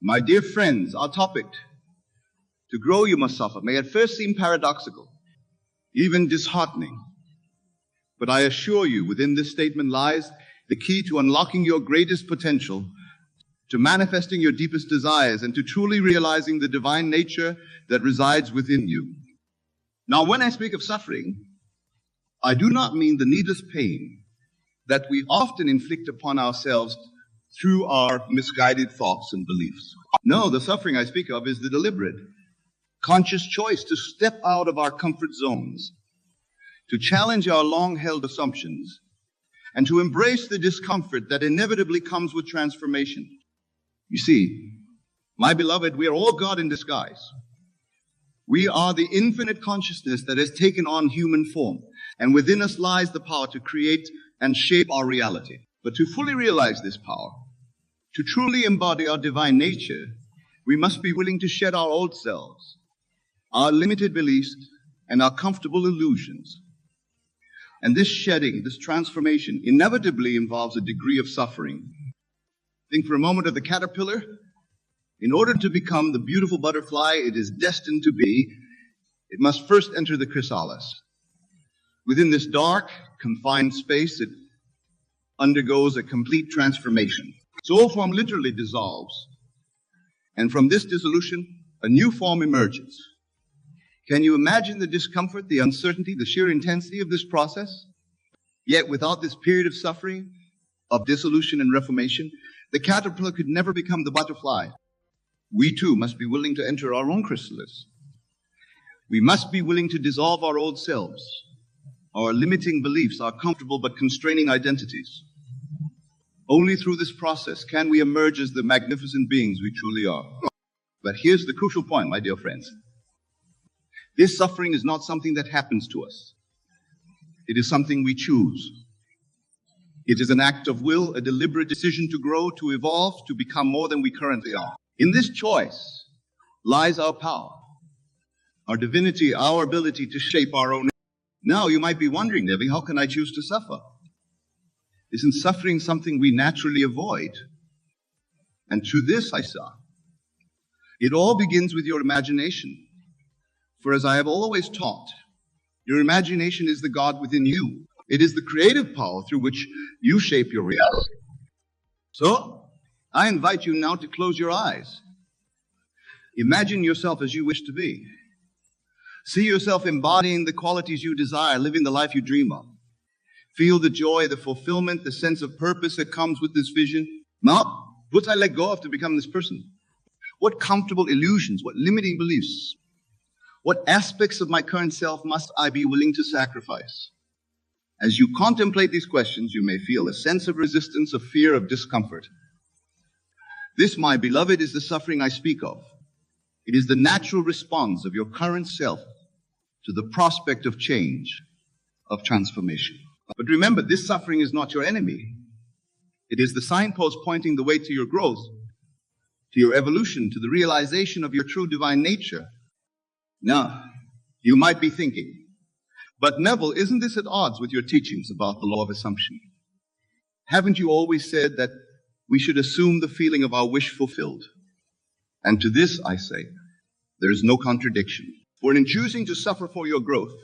My dear friends, our topic, to grow you must suffer, may at first seem paradoxical, even disheartening. But I assure you, within this statement lies the key to unlocking your greatest potential, to manifesting your deepest desires, and to truly realizing the divine nature that resides within you. Now, when I speak of suffering, I do not mean the needless pain that we often inflict upon ourselves through our misguided thoughts and beliefs. No, the suffering I speak of is the deliberate, conscious choice to step out of our comfort zones, to challenge our long-held assumptions, and to embrace the discomfort that inevitably comes with transformation. You see, my beloved, we are all God in disguise. We are the infinite consciousness that has taken on human form, and within us lies the power to create and shape our reality. But to fully realize this power, to truly embody our divine nature, we must be willing to shed our old selves, our limited beliefs, and our comfortable illusions. And this shedding, this transformation, inevitably involves a degree of suffering. Think for a moment of the caterpillar. In order to become the beautiful butterfly it is destined to be, it must first enter the chrysalis. Within this dark, confined space, it undergoes a complete transformation. Soul form literally dissolves, and from this dissolution, a new form emerges. Can you imagine the discomfort, the uncertainty, the sheer intensity of this process? Yet without this period of suffering, of dissolution and reformation, the caterpillar could never become the butterfly. We too must be willing to enter our own chrysalis. We must be willing to dissolve our old selves, our limiting beliefs, our comfortable but constraining identities. Only through this process can we emerge as the magnificent beings we truly are. But here's the crucial point, my dear friends. This suffering is not something that happens to us. It is something we choose. It is an act of will, a deliberate decision to grow, to evolve, to become more than we currently are. In this choice lies our power, our divinity, our ability to shape our own. Now you might be wondering, Neville, how can I choose to suffer? Isn't suffering something we naturally avoid? And to this I say, it all begins with your imagination. For as I have always taught, your imagination is the God within you. It is the creative power through which you shape your reality. So, I invite you now to close your eyes. Imagine yourself as you wish to be. See yourself embodying the qualities you desire, living the life you dream of. Feel the joy, the fulfillment, the sense of purpose that comes with this vision. Now, what I let go of to become this person? What comfortable illusions, what limiting beliefs, what aspects of my current self must I be willing to sacrifice? As you contemplate these questions, you may feel a sense of resistance, of fear, of discomfort. This, my beloved, is the suffering I speak of. It is the natural response of your current self to the prospect of change, of transformation. But remember, this suffering is not your enemy. It is the signpost pointing the way to your growth, to your evolution, to the realization of your true divine nature. Now, you might be thinking, but Neville, isn't this at odds with your teachings about the law of assumption? Haven't you always said that we should assume the feeling of our wish fulfilled? And to this I say, there is no contradiction. For in choosing to suffer for your growth,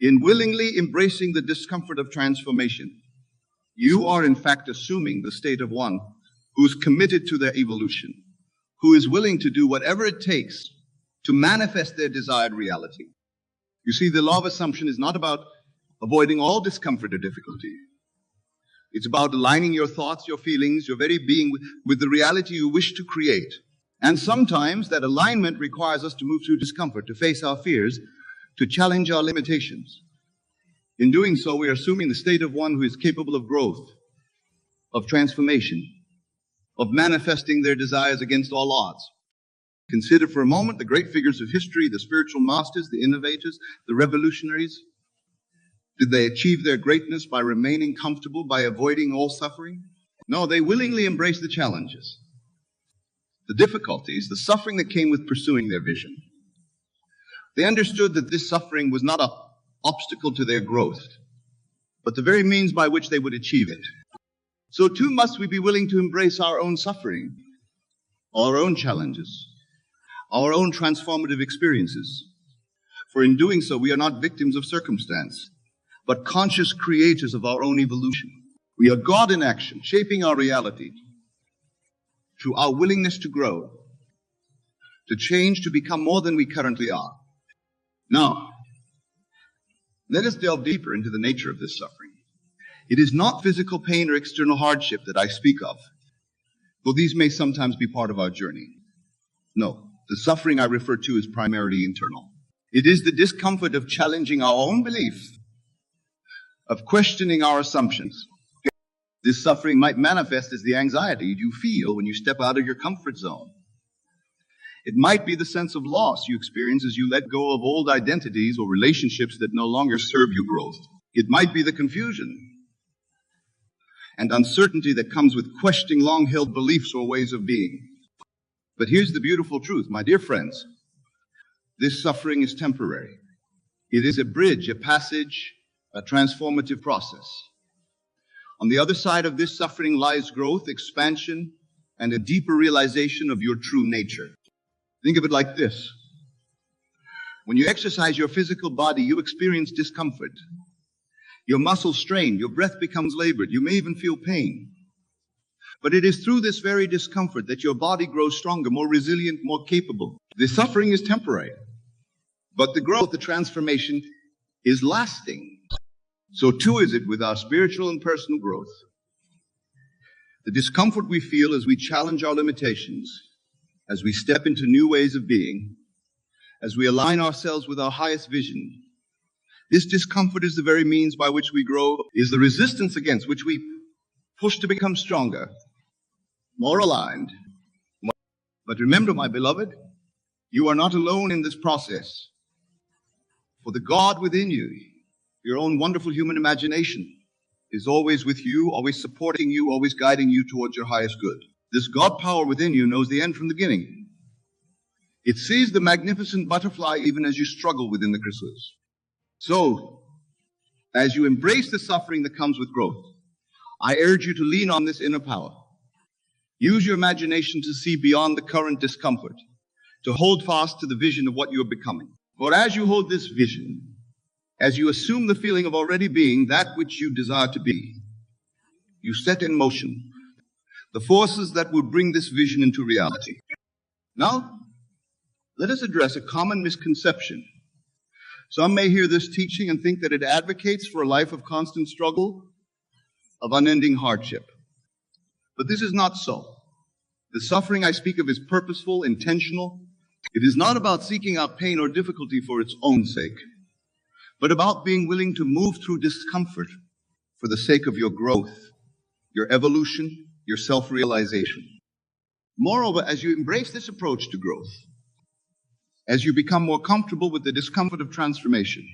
in willingly embracing the discomfort of transformation, you are in fact assuming the state of one who's committed to their evolution, who is willing to do whatever it takes to manifest their desired reality. You see, the law of assumption is not about avoiding all discomfort or difficulty. It's about aligning your thoughts, your feelings, your very being with the reality you wish to create. And sometimes that alignment requires us to move through discomfort, to face our fears, to challenge our limitations. In doing so, we are assuming the state of one who is capable of growth, of transformation, of manifesting their desires against all odds. Consider for a moment the great figures of history, the spiritual masters, the innovators, the revolutionaries. Did they achieve their greatness by remaining comfortable, by avoiding all suffering? No, they willingly embraced the challenges, the difficulties, the suffering that came with pursuing their vision. They understood that this suffering was not an obstacle to their growth, but the very means by which they would achieve it. So too must we be willing to embrace our own suffering, our own challenges, our own transformative experiences. For in doing so, we are not victims of circumstance, but conscious creators of our own evolution. We are God in action, shaping our reality through our willingness to grow, to change, to become more than we currently are. Now, let us delve deeper into the nature of this suffering. It is not physical pain or external hardship that I speak of, though these may sometimes be part of our journey. No, the suffering I refer to is primarily internal. It is the discomfort of challenging our own beliefs, of questioning our assumptions. This suffering might manifest as the anxiety you feel when you step out of your comfort zone. It might be the sense of loss you experience as you let go of old identities or relationships that no longer serve your growth. It might be the confusion and uncertainty that comes with questioning long-held beliefs or ways of being. But here's the beautiful truth, my dear friends. This suffering is temporary. It is a bridge, a passage, a transformative process. On the other side of this suffering lies growth, expansion, and a deeper realization of your true nature. Think of it like this. When you exercise your physical body, you experience discomfort. Your muscles strain, your breath becomes labored, you may even feel pain. But it is through this very discomfort that your body grows stronger, more resilient, more capable. The suffering is temporary, but the growth, the transformation is lasting. So too is it with our spiritual and personal growth. The discomfort we feel as we challenge our limitations, as we step into new ways of being, as we align ourselves with our highest vision, this discomfort is the very means by which we grow, is the resistance against which we push to become stronger, more aligned. But remember, my beloved, you are not alone in this process. For the God within you, your own wonderful human imagination, is always with you, always supporting you, always guiding you towards your highest good. This God power within you knows the end from the beginning. It sees the magnificent butterfly even as you struggle within the chrysalis. So, as you embrace the suffering that comes with growth, I urge you to lean on this inner power. Use your imagination to see beyond the current discomfort, to hold fast to the vision of what you are becoming. For as you hold this vision, as you assume the feeling of already being that which you desire to be, you set in motion the forces that will bring this vision into reality. Now, let us address a common misconception. Some may hear this teaching and think that it advocates for a life of constant struggle, of unending hardship. But this is not so. The suffering I speak of is purposeful, intentional. It is not about seeking out pain or difficulty for its own sake, but about being willing to move through discomfort for the sake of your growth, your evolution, your self-realization. Moreover, as you embrace this approach to growth, as you become more comfortable with the discomfort of transformation,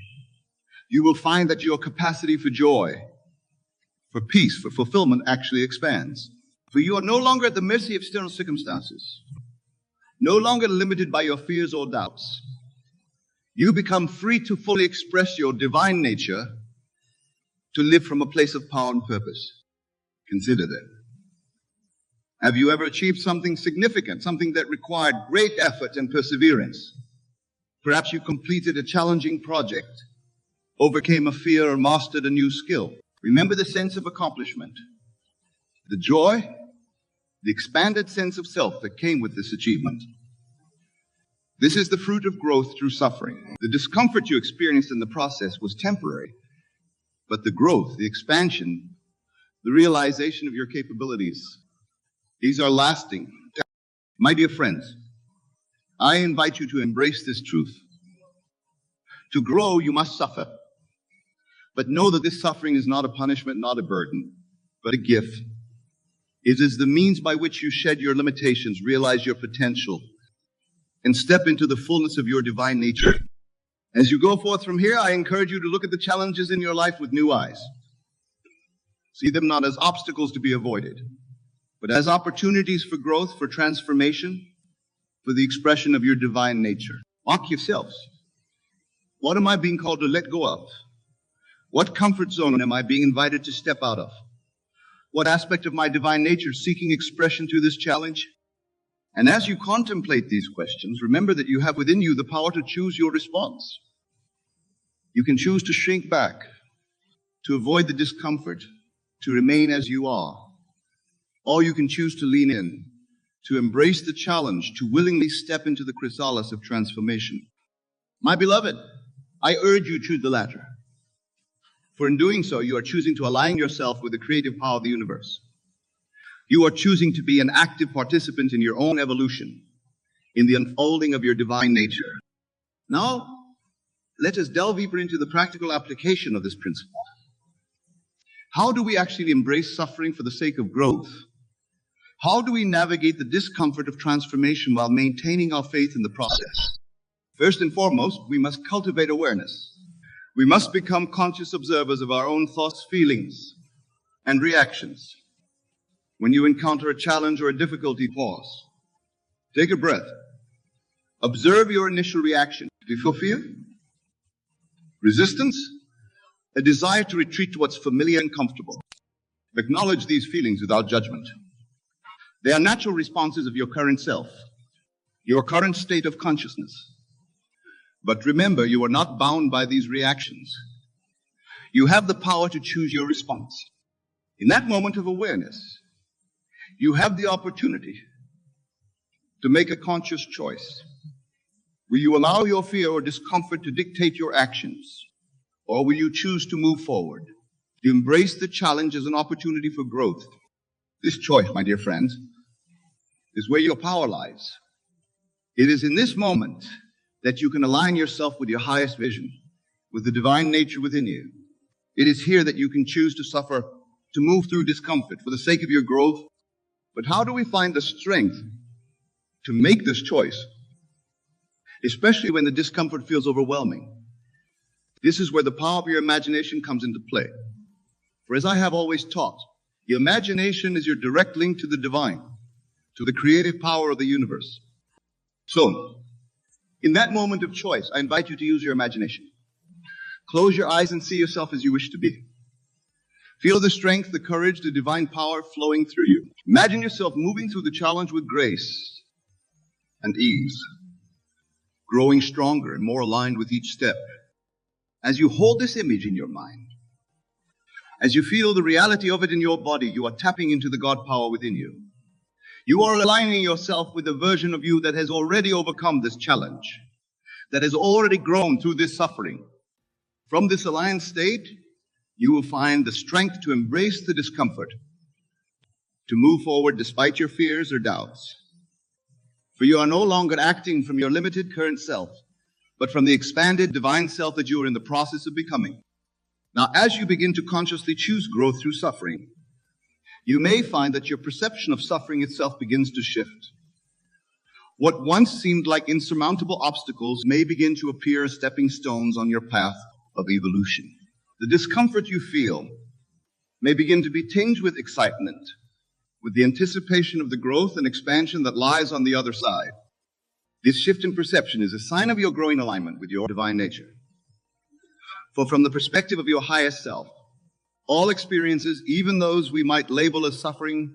you will find that your capacity for joy, for peace, for fulfillment actually expands. For you are no longer at the mercy of external circumstances, no longer limited by your fears or doubts. You become free to fully express your divine nature, to live from a place of power and purpose. Consider that. Have you ever achieved something significant, something that required great effort and perseverance? Perhaps you completed a challenging project, overcame a fear, or mastered a new skill. Remember the sense of accomplishment, the joy, the expanded sense of self that came with this achievement. This is the fruit of growth through suffering. The discomfort you experienced in the process was temporary, but the growth, the expansion, the realization of your capabilities, these are lasting. My dear friends, I invite you to embrace this truth. To grow, you must suffer. But know that this suffering is not a punishment, not a burden, but a gift. It is the means by which you shed your limitations, realize your potential, and step into the fullness of your divine nature. As you go forth from here, I encourage you to look at the challenges in your life with new eyes. See them not as obstacles to be avoided, but as opportunities for growth, for transformation, for the expression of your divine nature. Ask yourselves, what am I being called to let go of? What comfort zone am I being invited to step out of? What aspect of my divine nature is seeking expression through this challenge? And as you contemplate these questions, remember that you have within you the power to choose your response. You can choose to shrink back, to avoid the discomfort, to remain as you are. Or you can choose to lean in, to embrace the challenge, to willingly step into the chrysalis of transformation. My beloved, I urge you to choose the latter. For in doing so, you are choosing to align yourself with the creative power of the universe. You are choosing to be an active participant in your own evolution, in the unfolding of your divine nature. Now, let us delve deeper into the practical application of this principle. How do we actually embrace suffering for the sake of growth? How do we navigate the discomfort of transformation while maintaining our faith in the process? First and foremost, we must cultivate awareness. We must become conscious observers of our own thoughts, feelings, and reactions. When you encounter a challenge or a difficulty, pause. Take a breath. Observe your initial reaction. Do you feel fear? Resistance? A desire to retreat to what's familiar and comfortable. Acknowledge these feelings without judgment. They are natural responses of your current self, your current state of consciousness. But remember, you are not bound by these reactions. You have the power to choose your response. In that moment of awareness, you have the opportunity to make a conscious choice. Will you allow your fear or discomfort to dictate your actions? Or will you choose to move forward, to embrace the challenge as an opportunity for growth? This choice, my dear friends, is where your power lies. It is in this moment that you can align yourself with your highest vision, with the divine nature within you. It is here that you can choose to suffer, to move through discomfort for the sake of your growth. But how do we find the strength to make this choice, especially when the discomfort feels overwhelming? This is where the power of your imagination comes into play. For as I have always taught, your imagination is your direct link to the divine, to the creative power of the universe. So, in that moment of choice, I invite you to use your imagination. Close your eyes and see yourself as you wish to be. Feel the strength, the courage, the divine power flowing through you. Imagine yourself moving through the challenge with grace and ease, growing stronger and more aligned with each step. As you hold this image in your mind, as you feel the reality of it in your body, you are tapping into the God power within you. You are aligning yourself with the version of you that has already overcome this challenge, that has already grown through this suffering. From this aligned state, you will find the strength to embrace the discomfort, to move forward despite your fears or doubts. For you are no longer acting from your limited current self, but from the expanded divine self that you are in the process of becoming. Now, as you begin to consciously choose growth through suffering, you may find that your perception of suffering itself begins to shift. What once seemed like insurmountable obstacles may begin to appear as stepping stones on your path of evolution. The discomfort you feel may begin to be tinged with excitement, with the anticipation of the growth and expansion that lies on the other side. This shift in perception is a sign of your growing alignment with your divine nature. For from the perspective of your highest self, all experiences, even those we might label as suffering,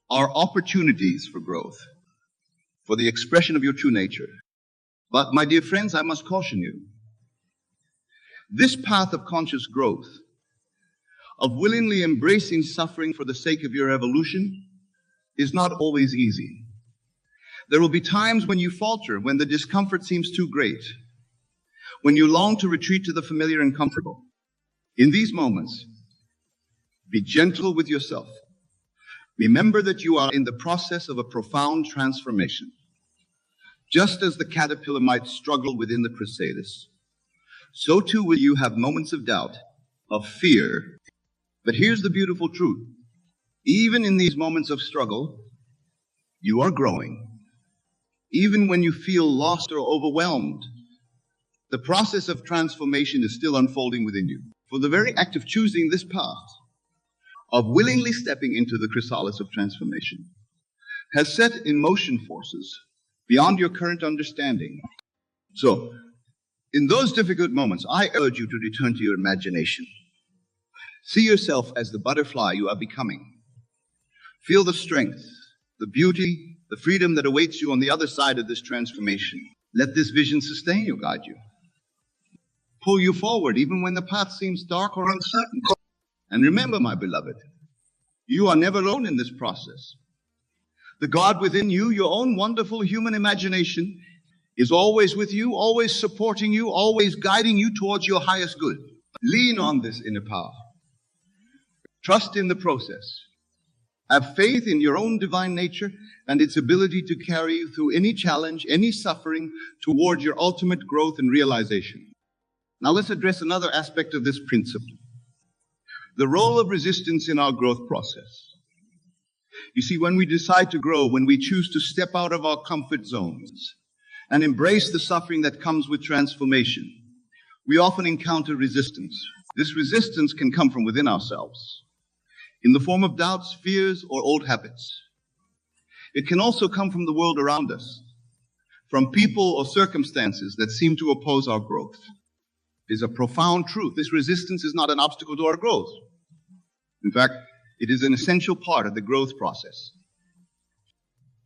are opportunities for growth, for the expression of your true nature. But, my dear friends, I must caution you. This path of conscious growth, of willingly embracing suffering for the sake of your evolution, is not always easy. There will be times when you falter, when the discomfort seems too great, when you long to retreat to the familiar and comfortable. In these moments, be gentle with yourself. Remember that you are in the process of a profound transformation. Just as the caterpillar might struggle within the chrysalis, so too will you have moments of doubt, of fear. But here's the beautiful truth. Even in these moments of struggle, you are growing. Even when you feel lost or overwhelmed, the process of transformation is still unfolding within you. For the very act of choosing this path, of willingly stepping into the chrysalis of transformation, has set in motion forces beyond your current understanding. So, in those difficult moments, I urge you to return to your imagination. See yourself as the butterfly you are becoming. Feel the strength, the beauty, the freedom that awaits you on the other side of this transformation. Let this vision sustain you, guide you, pull you forward even when the path seems dark or uncertain. And remember, my beloved, you are never alone in this process. The God within you, your own wonderful human imagination, is always with you, always supporting you, always guiding you towards your highest good. Lean on this inner power. Trust in the process. Have faith in your own divine nature and its ability to carry you through any challenge, any suffering, towards your ultimate growth and realization. Now let's address another aspect of this principle: the role of resistance in our growth process. You see, when we decide to grow, when we choose to step out of our comfort zones and embrace the suffering that comes with transformation, we often encounter resistance. This resistance can come from within ourselves, in the form of doubts, fears, or old habits. It can also come from the world around us, from people or circumstances that seem to oppose our growth. It is a profound truth. This resistance is not an obstacle to our growth. In fact, it is an essential part of the growth process.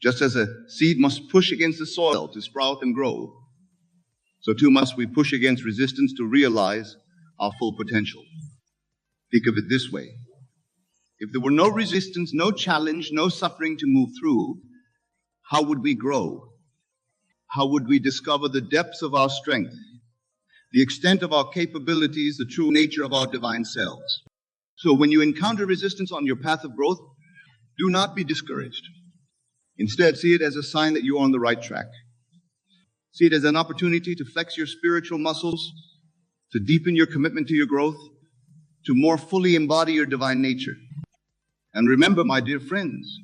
Just as a seed must push against the soil to sprout and grow, so too must we push against resistance to realize our full potential. Think of it this way: if there were no resistance, no challenge, no suffering to move through, how would we grow? How would we discover the depths of our strength, the extent of our capabilities, the true nature of our divine selves? So when you encounter resistance on your path of growth, do not be discouraged. Instead, see it as a sign that you are on the right track. See it as an opportunity to flex your spiritual muscles, to deepen your commitment to your growth, to more fully embody your divine nature. And remember, my dear friends,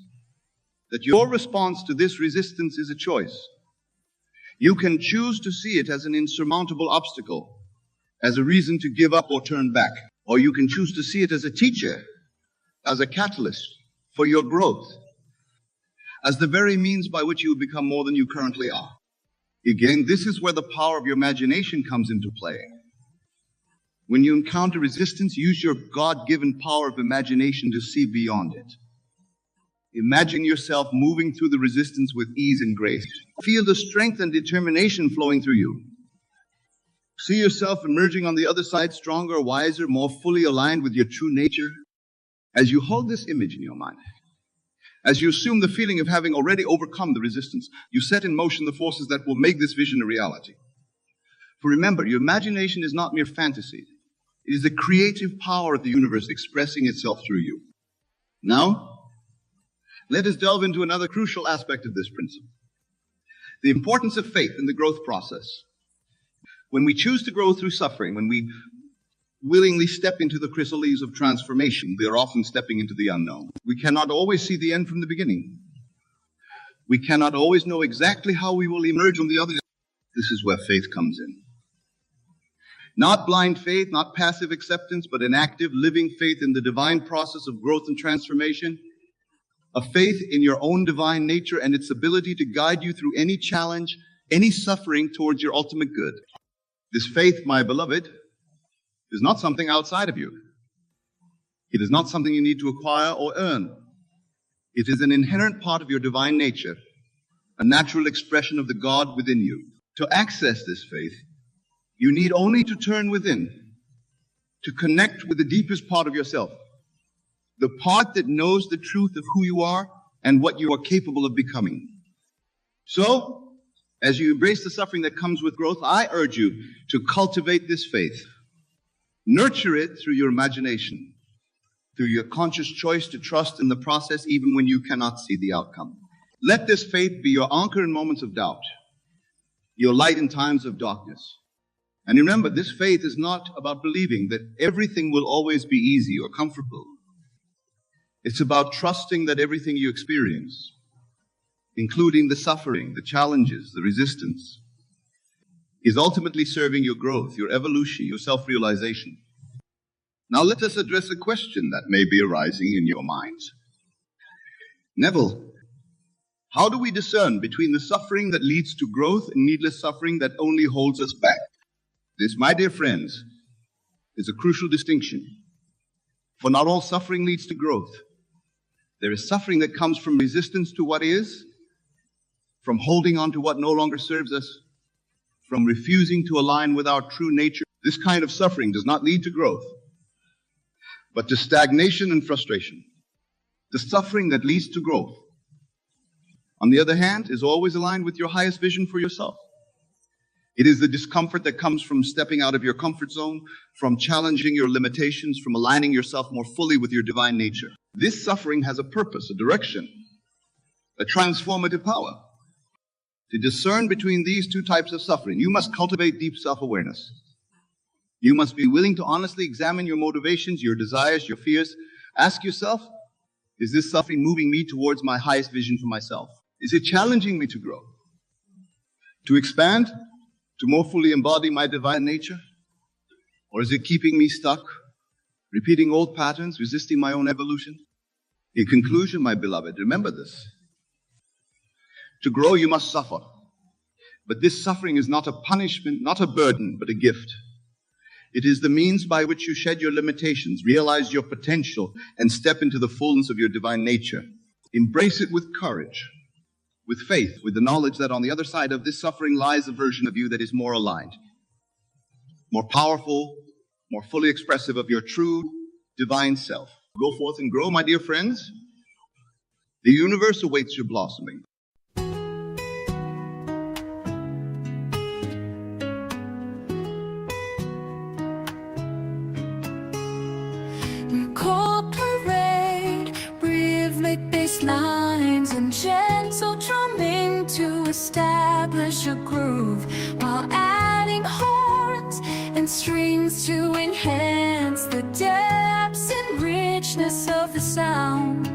that your response to this resistance is a choice. You can choose to see it as an insurmountable obstacle, as a reason to give up or turn back. Or you can choose to see it as a teacher, as a catalyst for your growth, as the very means by which you will become more than you currently are. Again, this is where the power of your imagination comes into play. When you encounter resistance, use your God-given power of imagination to see beyond it. Imagine yourself moving through the resistance with ease and grace. Feel the strength and determination flowing through you. See yourself emerging on the other side stronger, wiser, more fully aligned with your true nature. As you hold this image in your mind, as you assume the feeling of having already overcome the resistance, you set in motion the forces that will make this vision a reality. For remember, your imagination is not mere fantasy. It is the creative power of the universe expressing itself through you. Now, let us delve into another crucial aspect of this principle: the importance of faith in the growth process. When we choose to grow through suffering, when we willingly step into the chrysalises of transformation, we are often stepping into the unknown. We cannot always see the end from the beginning. We cannot always know exactly how we will emerge on the other side. This is where faith comes in. Not blind faith, not passive acceptance, but an active, living faith in the divine process of growth and transformation. A faith in your own divine nature and its ability to guide you through any challenge, any suffering towards your ultimate good. This faith, my beloved, is not something outside of you. It is not something you need to acquire or earn. It is an inherent part of your divine nature, a natural expression of the God within you. To access this faith, you need only to turn within, to connect with the deepest part of yourself, the part that knows the truth of who you are and what you are capable of becoming. So, as you embrace the suffering that comes with growth, I urge you to cultivate this faith. Nurture it through your imagination, through your conscious choice to trust in the process even when you cannot see the outcome. Let this faith be your anchor in moments of doubt, your light in times of darkness. And remember, this faith is not about believing that everything will always be easy or comfortable. It's about trusting that everything you experience, including the suffering, the challenges, the resistance, is ultimately serving your growth, your evolution, your self-realization. Now let us address a question that may be arising in your minds. Neville, how do we discern between the suffering that leads to growth and needless suffering that only holds us back? This, my dear friends, is a crucial distinction. For not all suffering leads to growth. There is suffering that comes from resistance to what is, from holding on to what no longer serves us, from refusing to align with our true nature. This kind of suffering does not lead to growth, but to stagnation and frustration. The suffering that leads to growth, on the other hand, is always aligned with your highest vision for yourself. It is the discomfort that comes from stepping out of your comfort zone, from challenging your limitations, from aligning yourself more fully with your divine nature. This suffering has a purpose, a direction, a transformative power. To discern between these two types of suffering, you must cultivate deep self-awareness. You must be willing to honestly examine your motivations, your desires, your fears. Ask yourself, is this suffering moving me towards my highest vision for myself? Is it challenging me to grow, to expand, to more fully embody my divine nature? Or is it keeping me stuck, repeating old patterns, resisting my own evolution? In conclusion, my beloved, remember this. To grow, you must suffer. But this suffering is not a punishment, not a burden, but a gift. It is the means by which you shed your limitations, realize your potential, and step into the fullness of your divine nature. Embrace it with courage, with faith, with the knowledge that on the other side of this suffering lies a version of you that is more aligned, more powerful, more fully expressive of your true divine self. Go forth and grow, my dear friends. The universe awaits your blossoming. Incorporate rhythmic bass lines and gentle drumming to establish a groove, while adding horns and strings to enhance the depths and richness of the sound.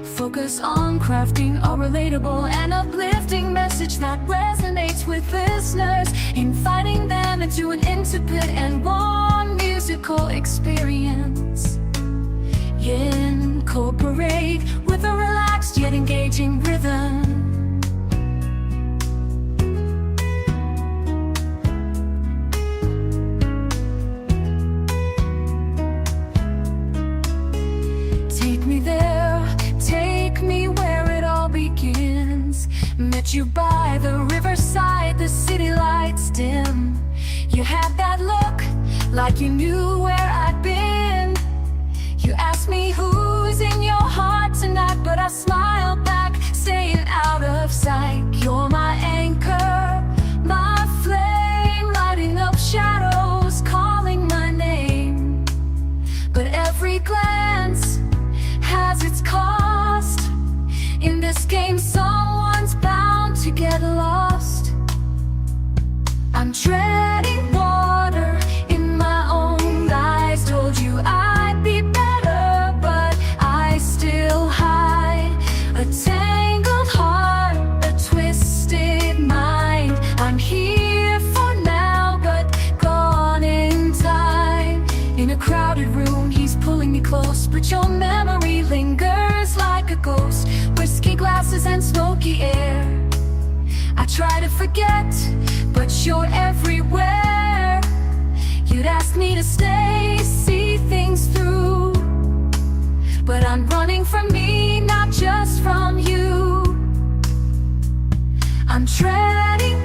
Focus on crafting a relatable and uplifting message that resonates with listeners, inviting them into an intimate and warm musical experience. Incorporate with a relaxed yet engaging rhythm. Take me there, take me where it all begins. Met you by the riverside, the city lights dim. You had that look, like you knew where I'd been. You asked me who's in your heart tonight, but I smiled back, staying out of sight. You're my anchor, my flame, lighting up shadows, calling my name. But every glance has its cost. In this game, someone's bound to get lost. I'm treading water in my own eyes. Told you I'd be better, but I still hide a tangled heart, a twisted mind. I'm here for now, but gone in time. In a crowded room, he's pulling me close, but your memory lingers like a ghost. Whiskey glasses and smoky air. I try to forget, but you're everywhere. You'd ask me to stay, see things through, but I'm running from me, not just from you. I'm treading